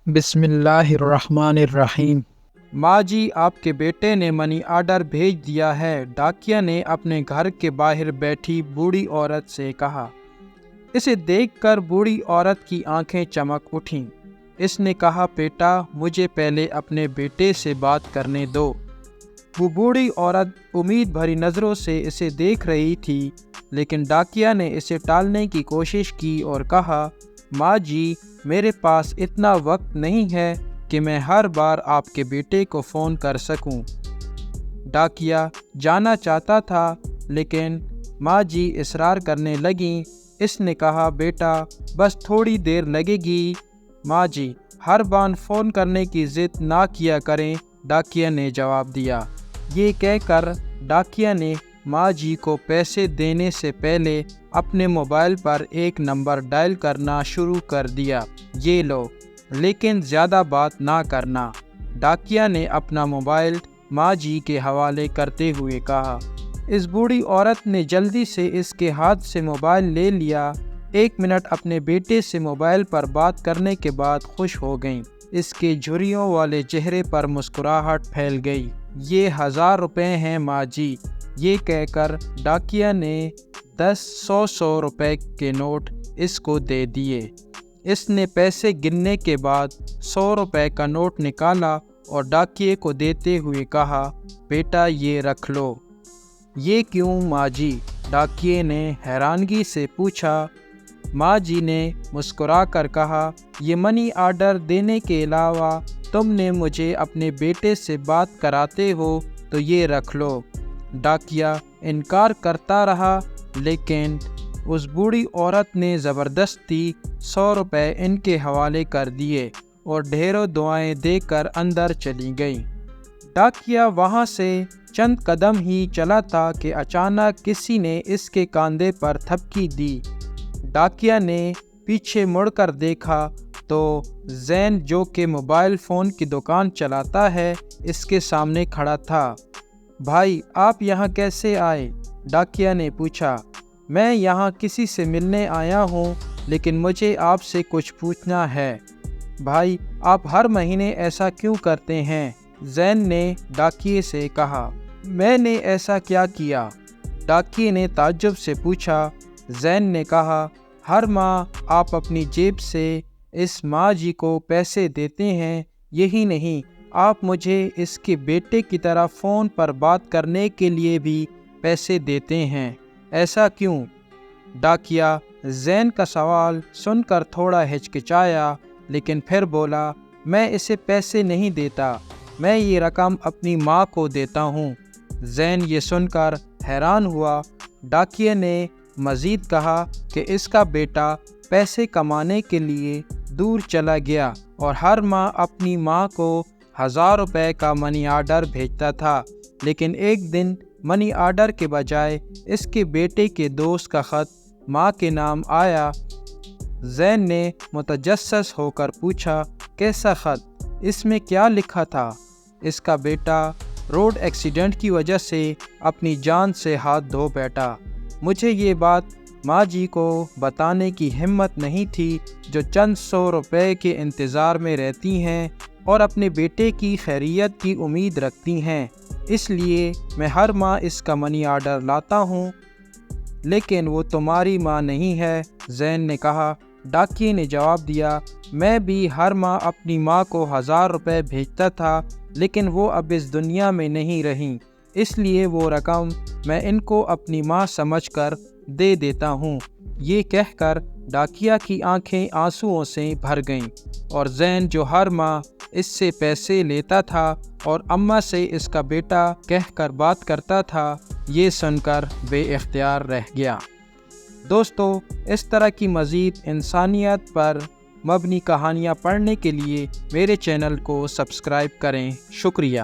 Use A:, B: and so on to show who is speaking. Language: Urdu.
A: بسم اللہ الرحمن الرحیم۔
B: ماں جی، آپ کے بیٹے نے منی آرڈر بھیج دیا ہے، ڈاکیا نے اپنے گھر کے باہر بیٹھی بوڑھی عورت سے کہا۔ اسے دیکھ کر بوڑھی عورت کی آنکھیں چمک اٹھیں۔ اس نے کہا، بیٹا مجھے پہلے اپنے بیٹے سے بات کرنے دو۔ وہ بوڑھی عورت امید بھری نظروں سے اسے دیکھ رہی تھی، لیکن ڈاکیا نے اسے ٹالنے کی کوشش کی اور کہا، ماں جی، میرے پاس اتنا وقت نہیں ہے کہ میں ہر بار آپ کے بیٹے کو فون کر سکوں۔ ڈاکیا جانا چاہتا تھا، لیکن ماں جی اصرار کرنے لگیں۔ اس نے کہا، بیٹا بس تھوڑی دیر لگے گی۔ ماں جی، ہر بار فون کرنے کی ضد نہ کیا کریں، ڈاکیا نے جواب دیا۔ یہ کہہ کر ڈاکیا نے ماں جی کو پیسے دینے سے پہلے اپنے موبائل پر ایک نمبر ڈائل کرنا شروع کر دیا، یہ لو، لیکن زیادہ بات نہ کرنا۔ ڈاکیا نے اپنا موبائل ماں جی کے حوالے کرتے ہوئے کہا۔ اس بوڑھی عورت نے جلدی سے اس کے ہاتھ سے موبائل لے لیا۔ 1 منٹ اپنے بیٹے سے موبائل پر بات کرنے کے بعد خوش ہو گئیں۔ اس کے جھریوں والے چہرے پر مسکراہٹ پھیل گئی۔ یہ 1000 روپے ہیں ماں جی، یہ کہہ کر ڈاکیا نے 10 100 روپے کے نوٹ اس کو دے دیے۔ اس نے پیسے گننے کے بعد 100 روپے کا نوٹ نکالا اور ڈاکیے کو دیتے ہوئے کہا، بیٹا یہ رکھ لو۔ یہ کیوں ماں جی؟ ڈاکیے نے حیرانگی سے پوچھا۔ ماں جی نے مسکرا کر کہا، یہ منی آرڈر دینے کے علاوہ تم نے مجھے اپنے بیٹے سے بات کراتے ہو تو یہ رکھ لو۔ ڈاکیا انکار کرتا رہا، لیکن اس بوڑھی عورت نے زبردستی 100 روپے ان کے حوالے کر دیے اور ڈھیروں دعائیں دے کر اندر چلی گئی۔ ڈاکیا وہاں سے چند قدم ہی چلا تھا کہ اچانک کسی نے اس کے کاندھے پر تھپکی دی۔ ڈاکیا نے پیچھے مڑ کر دیکھا تو زین، جو کہ موبائل فون کی دکان چلاتا ہے، اس کے سامنے کھڑا تھا۔ بھائی، آپ یہاں کیسے آئے؟ ڈاکیا نے پوچھا۔ میں یہاں کسی سے ملنے آیا ہوں، لیکن مجھے آپ سے کچھ پوچھنا ہے۔ بھائی، آپ ہر مہینے ایسا کیوں کرتے ہیں؟ زین نے ڈاکیے سے کہا۔ میں نے ایسا کیا کیا؟ ڈاکیے نے تعجب سے پوچھا۔ زین نے کہا، ہر ماہ آپ اپنی جیب سے اس ماں جی کو پیسے دیتے ہیں، یہی نہیں، آپ مجھے اس کے بیٹے کی طرح فون پر بات کرنے کے لیے بھی پیسے دیتے ہیں، ایسا کیوں؟ ڈاکیا زین کا سوال سن کر تھوڑا ہچکچایا، لیکن پھر بولا، میں اسے پیسے نہیں دیتا، میں یہ رقم اپنی ماں کو دیتا ہوں۔ زین یہ سن کر حیران ہوا۔ ڈاکیے نے مزید کہا کہ اس کا بیٹا پیسے کمانے کے لیے دور چلا گیا اور ہر ماہ اپنی ماں کو 1000 روپے کا منی آرڈر بھیجتا تھا، لیکن ایک دن منی آرڈر کے بجائے اس کے بیٹے کے دوست کا خط ماں کے نام آیا۔ زین نے متجسس ہو کر پوچھا، کیسا خط؟ اس میں کیا لکھا تھا؟ اس کا بیٹا روڈ ایکسیڈنٹ کی وجہ سے اپنی جان سے ہاتھ دھو بیٹھا۔ مجھے یہ بات ماں جی کو بتانے کی ہمت نہیں تھی، جو چند 100 روپے کے انتظار میں رہتی ہیں اور اپنے بیٹے کی خیریت کی امید رکھتی ہیں، اس لیے میں ہر ماہ اس کا منی آرڈر لاتا ہوں۔ لیکن وہ تمہاری ماں نہیں ہے، زین نے کہا۔ ڈاکیے نے جواب دیا، میں بھی ہر ماہ اپنی ماں کو 1000 روپے بھیجتا تھا، لیکن وہ اب اس دنیا میں نہیں رہیں، اس لیے وہ رقم میں ان کو اپنی ماں سمجھ کر دے دیتا ہوں۔ یہ کہہ کر ڈاکیا کی آنکھیں آنسوؤں سے بھر گئیں، اور زین، جو ہر ماہ اس سے پیسے لیتا تھا اور اماں سے اس کا بیٹا کہہ کر بات کرتا تھا، یہ سن کر بے اختیار رہ گیا۔ دوستو، اس طرح کی مزید انسانیت پر مبنی کہانیاں پڑھنے کے لیے میرے چینل کو سبسکرائب کریں۔ شکریہ۔